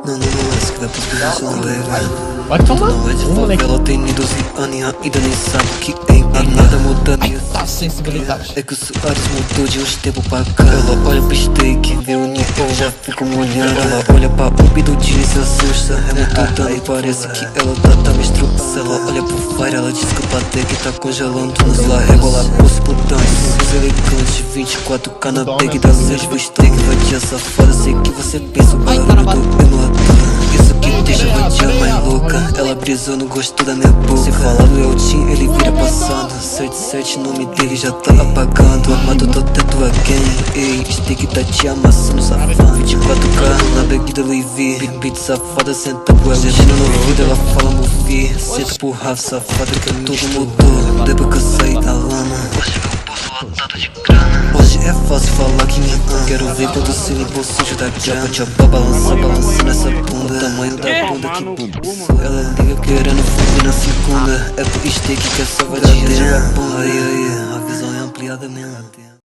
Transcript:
Não, esse que vai pros bichos não leva. Vai tomar Não é de moleque. favela, tem 12 anos e ainda nem sabe que em nada muda nisso. Tá sensibilidade. É que o Soares mudou de uns tempos pra cá. Ela olha pro steak, vê o nível, eu já fico molhando. Ela olha pra umbi do dia e se assusta. É muito dano, parece que ela tá menstruando. Se ela olha pro fire, ela diz que o Patek tá congelando. Nos lá rebola pulso putante, sorriso elegante. 24K na bag das 6 pro steak. Vai dia safada, sei que você pensa o barulho do emulador. Isso que deixa a vadia mais louca. Ela brisou no gosto da minha boca. Se falar do Eltin, ele vira passando. 77, nome dele já tá apagando. Armado tô teto again. Ei, steak tá te amassando, safado. 24K na bag da Louis V. Big beat safada, senta pro Eltin no ouvido, ela fala mover. Senta pro Rafa, safada, que tudo mudou depois que eu saí da lama. Hoje meu bolso lotado de grana. Hoje é fácil falar que me ama. Quero ver produzindo em bolso sujo da grama. Tchapa, balançando essa bunda. O tamanho da bunda que bumbum. Ela liga querendo fogo na segunda. É pro steak que é só vai te dar. Aí, a visão é ampliada mesmo.